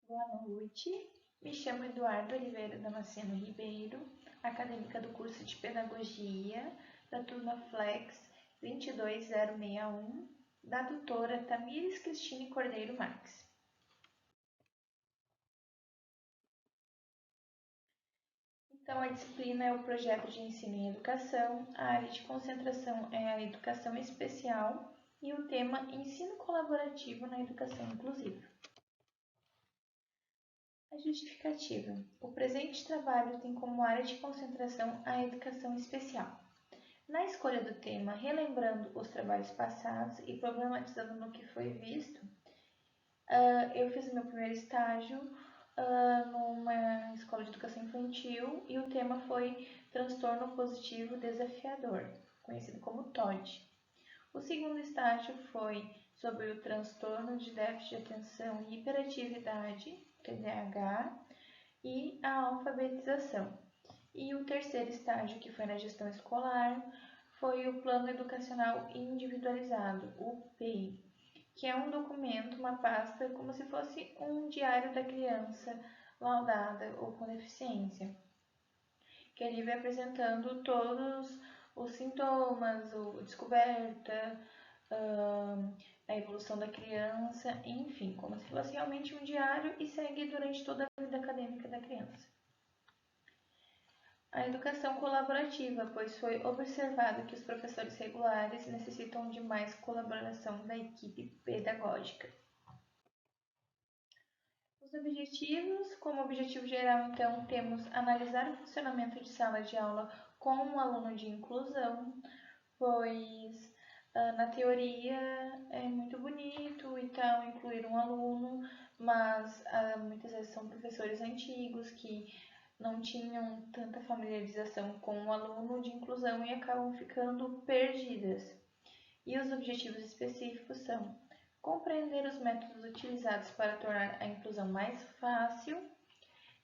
Boa noite, me chamo Eduardo Oliveira Damasceno Ribeiro, acadêmica do curso de Pedagogia da turma Flex 22061, da doutora Tamires Cristine Cordeiro Marques. Então, a disciplina é o projeto de ensino em educação, a área de concentração é a educação especial e o tema ensino colaborativo na educação inclusiva. A justificativa. O presente trabalho tem como área de concentração a educação especial. Na escolha do tema, relembrando os trabalhos passados e problematizando no que foi visto, eu fiz o meu primeiro estágio numa escola de educação infantil e o tema foi transtorno positivo desafiador, conhecido como TOD. O segundo estágio foi sobre o transtorno de déficit de atenção e hiperatividade, TDAH, e a alfabetização. E o terceiro estágio, que foi na gestão escolar, foi o Plano Educacional Individualizado, o PEI, que é um documento, uma pasta, como se fosse um diário da criança laudada ou com deficiência, que ele vai apresentando todos os sintomas, a descoberta, a evolução da criança, enfim, como se fosse realmente um diário e segue durante toda a vida acadêmica da criança. A educação colaborativa, pois foi observado que os professores regulares necessitam de mais colaboração da equipe pedagógica. Os objetivos, como objetivo geral, então, temos analisar o funcionamento de sala de aula com um aluno de inclusão, pois na teoria é muito bonito e tal incluir um aluno, mas muitas vezes são professores antigos que não tinham tanta familiarização com o aluno de inclusão e acabam ficando perdidas. E os objetivos específicos são compreender os métodos utilizados para tornar a inclusão mais fácil,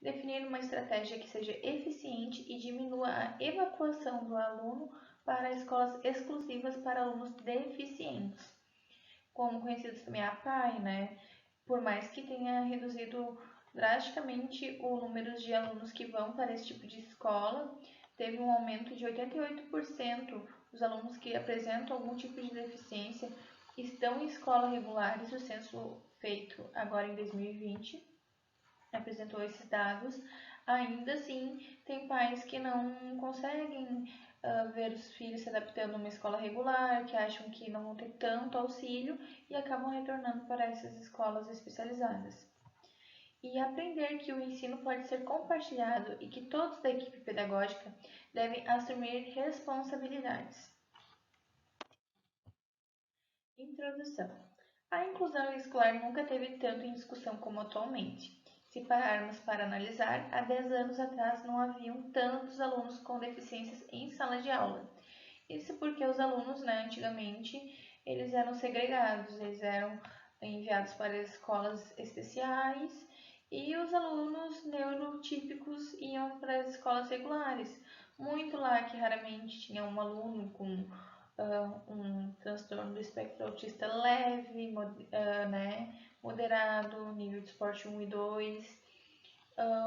definir uma estratégia que seja eficiente e diminua a evacuação do aluno para escolas exclusivas para alunos deficientes, como conhecidos também a PAI, né? Por mais que tenha reduzido drasticamente o número de alunos que vão para esse tipo de escola, teve um aumento de 88% dos alunos que apresentam algum tipo de deficiência estão em escola regulares. O censo feito agora em 2020 apresentou esses dados. Ainda assim, tem pais que não conseguem ver os filhos se adaptando a uma escola regular, que acham que não vão ter tanto auxílio e acabam retornando para essas escolas especializadas. E aprender que o ensino pode ser compartilhado e que todos da equipe pedagógica devem assumir responsabilidades. Introdução. A inclusão escolar nunca teve tanto em discussão como atualmente. Se pararmos para analisar, há 10 anos atrás não haviam tantos alunos com deficiências em sala de aula. Isso porque os alunos, antigamente, eles eram segregados, eles eram enviados para escolas especiais e os alunos neurotípicos iam para as escolas regulares. Muito lá que raramente tinha um aluno com um transtorno do espectro autista leve, moderado, nível de esporte 1 e 2,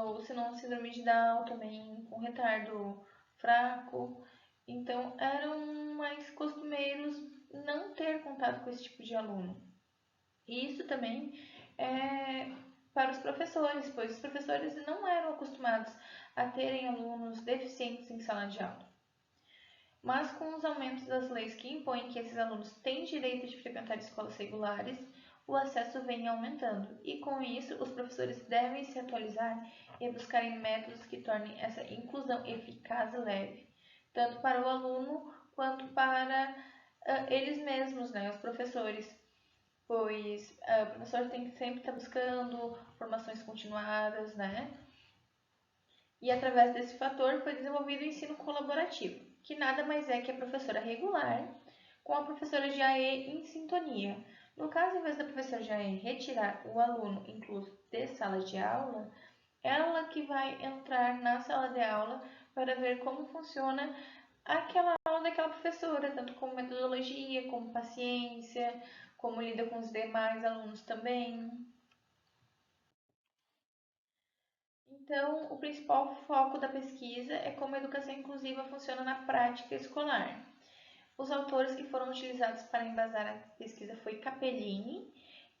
ou se não, síndrome de Down também, com retardo fraco. Então, eram mais costumeiros não ter contato com esse tipo de aluno. E isso também é para os professores, pois os professores não eram acostumados a terem alunos deficientes em sala de aula. Mas com os aumentos das leis que impõem que esses alunos têm direito de frequentar escolas regulares, o acesso vem aumentando, e com isso os professores devem se atualizar e buscarem métodos que tornem essa inclusão eficaz e leve, tanto para o aluno quanto para eles mesmos, os professores, pois o professor tem que sempre estar buscando formações continuadas, E através desse fator foi desenvolvido o ensino colaborativo, que nada mais é que a professora regular com a professora de AE em sintonia. No caso, em vez da professora de AE retirar o aluno incluso de sala de aula, ela que vai entrar na sala de aula para ver como funciona aquela aula daquela professora, tanto como metodologia, como paciência, como lida com os demais alunos também. Então, o principal foco da pesquisa é como a educação inclusiva funciona na prática escolar. Os autores que foram utilizados para embasar a pesquisa foi Capellini,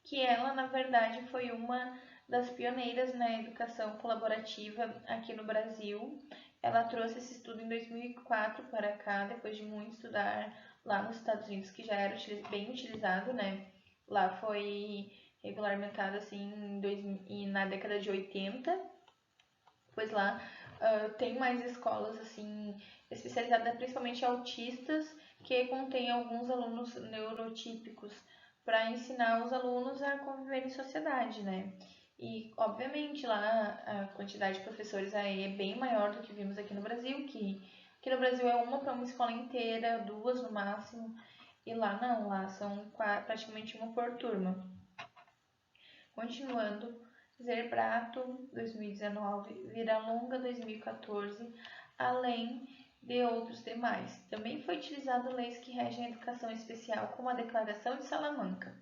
que ela, na verdade, foi uma das pioneiras na educação colaborativa aqui no Brasil. Ela trouxe esse estudo em 2004 para cá, depois de muito estudar lá nos Estados Unidos, que já era bem utilizado, né? Lá foi regulamentado assim na década de 80, pois lá tem mais escolas assim especializadas principalmente em autistas, que contém alguns alunos neurotípicos para ensinar os alunos a conviver em sociedade, né? E obviamente lá a quantidade de professores aí é bem maior do que vimos aqui no Brasil, que aqui no Brasil é uma para uma escola inteira, duas no máximo, e lá não, lá são praticamente uma por turma. Continuando, Zerbrato 2019, Viralonga 2014, além de outros demais. Também foi utilizado leis que regem a educação especial, como a Declaração de Salamanca.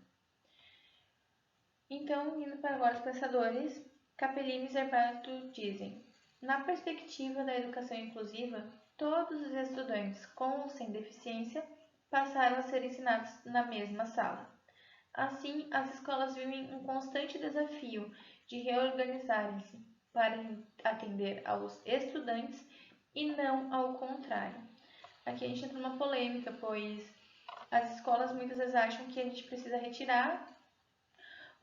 Então, indo para agora os pensadores, Capellini e Zerbrato dizem: na perspectiva da educação inclusiva, todos os estudantes, com ou sem deficiência, passaram a ser ensinados na mesma sala. Assim, as escolas vivem um constante desafio de reorganizarem-se para atender aos estudantes e não ao contrário. Aqui a gente entra numa polêmica, pois as escolas muitas vezes acham que a gente precisa retirar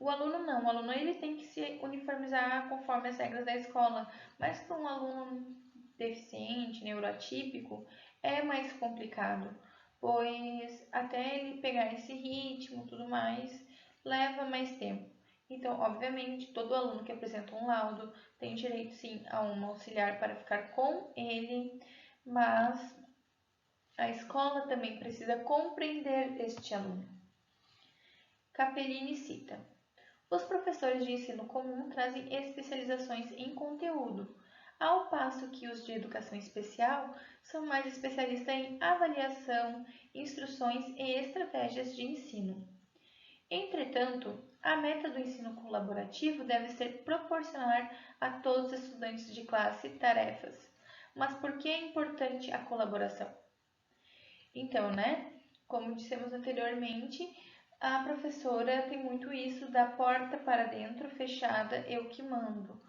o aluno não, o aluno ele tem que se uniformizar conforme as regras da escola, mas para um aluno deficiente, neuroatípico, é mais complicado, pois até ele pegar esse ritmo, tudo mais, leva mais tempo. Então, obviamente, todo aluno que apresenta um laudo tem direito sim a um auxiliar para ficar com ele, mas a escola também precisa compreender este aluno. Capellini cita: os professores de ensino comum trazem especializações em conteúdo, ao passo que os de educação especial são mais especialistas em avaliação, instruções e estratégias de ensino. Entretanto, a meta do ensino colaborativo deve ser proporcionar a todos os estudantes de classe tarefas. Mas por que é importante a colaboração? Então, né, como dissemos anteriormente, a professora tem muito isso da porta para dentro, fechada, eu que mando.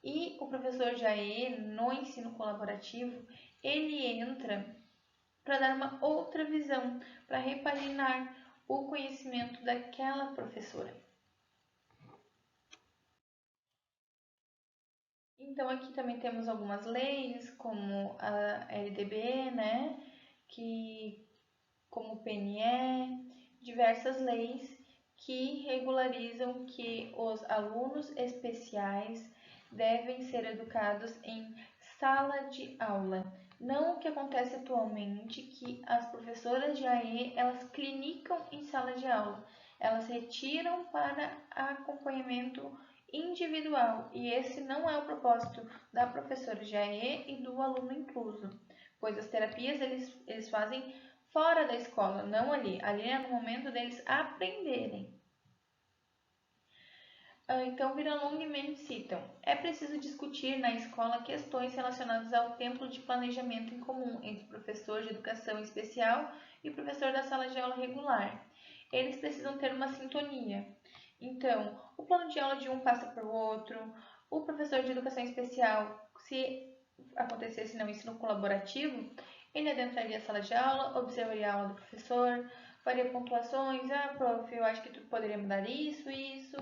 E o professor Jaê, no ensino colaborativo, ele entra para dar uma outra visão, para repaginar o conhecimento daquela professora. Então aqui também temos algumas leis, como a LDB, né, que como o PNE, diversas leis que regularizam que os alunos especiais devem ser educados em sala de aula. Não o que acontece atualmente, que as professoras de AE, elas clinicam em sala de aula. Elas retiram para acompanhamento individual, e esse não é o propósito da professora de AE e do aluno incluso, pois as terapias eles fazem fora da escola, não ali. Ali é no momento deles aprenderem. Então, Viralong e Mendes citam: é preciso discutir na escola questões relacionadas ao tempo de planejamento em comum entre o professor de educação especial e o professor da sala de aula regular. Eles precisam ter uma sintonia. Então, o plano de aula de um passa para o outro. O professor de educação especial, se acontecesse no ensino colaborativo, ele adentraria a sala de aula, observaria a aula do professor, faria pontuações. Ah, prof, eu acho que tu poderia mudar isso, isso.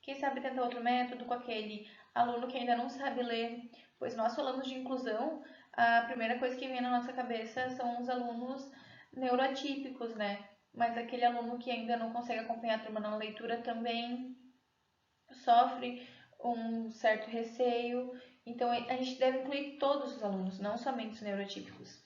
Quem sabe tentar outro método com aquele aluno que ainda não sabe ler, pois nós falamos de inclusão, a primeira coisa que vem na nossa cabeça são os alunos neuroatípicos, né? Mas aquele aluno que ainda não consegue acompanhar a turma na leitura também sofre um certo receio. Então, a gente deve incluir todos os alunos, não somente os neuroatípicos.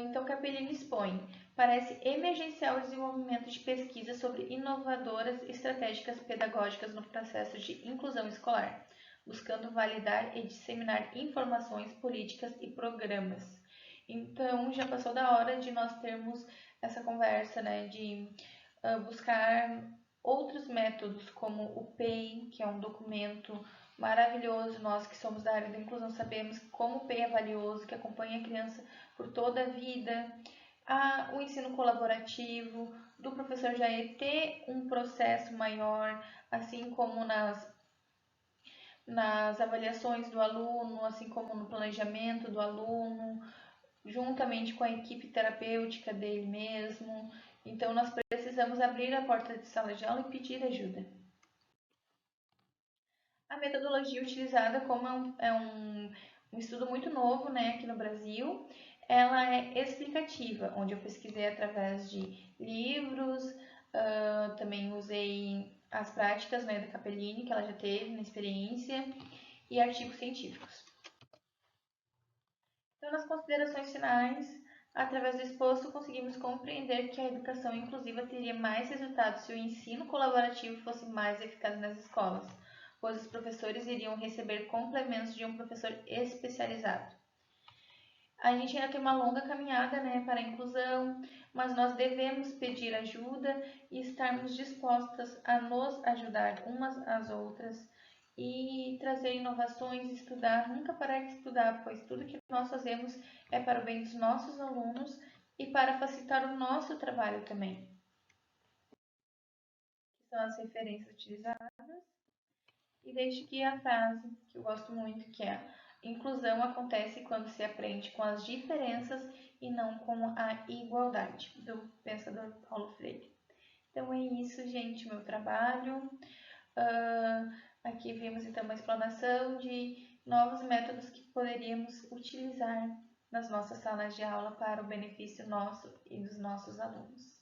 Então, Capellini expõe: parece emergencial o desenvolvimento de pesquisas sobre inovadoras estratégicas pedagógicas no processo de inclusão escolar, buscando validar e disseminar informações, políticas e programas. Então, já passou da hora de nós termos essa conversa, né, de buscar outros métodos, como o PEI, que é um documento maravilhoso. Nós que somos da área da inclusão sabemos como o PEI é valioso, que acompanha a criança por toda a vida. O ensino colaborativo, do professor Jair ter um processo maior, assim como nas avaliações do aluno, assim como no planejamento do aluno, juntamente com a equipe terapêutica dele mesmo. Então, nós precisamos abrir a porta de sala de aula e pedir ajuda. A metodologia utilizada, como um estudo muito novo, né, aqui no Brasil, ela é explicativa, onde eu pesquisei através de livros, também usei as práticas, né, da Capellini, que ela já teve na experiência, e artigos científicos. Então, nas considerações finais, através do exposto, conseguimos compreender que a educação inclusiva teria mais resultados se o ensino colaborativo fosse mais eficaz nas escolas, pois os professores iriam receber complementos de um professor especializado. A gente ainda tem uma longa caminhada, né, para a inclusão, mas nós devemos pedir ajuda e estarmos dispostas a nos ajudar umas às outras e trazer inovações, estudar, nunca parar de estudar, pois tudo que nós fazemos é para o bem dos nossos alunos e para facilitar o nosso trabalho também. Que são as referências utilizadas. E deixo aqui a frase que eu gosto muito, que é: inclusão acontece quando se aprende com as diferenças e não com a igualdade, do pensador Paulo Freire. Então é isso, gente, meu trabalho. Aqui vimos então uma explanação de novos métodos que poderíamos utilizar nas nossas salas de aula para o benefício nosso e dos nossos alunos.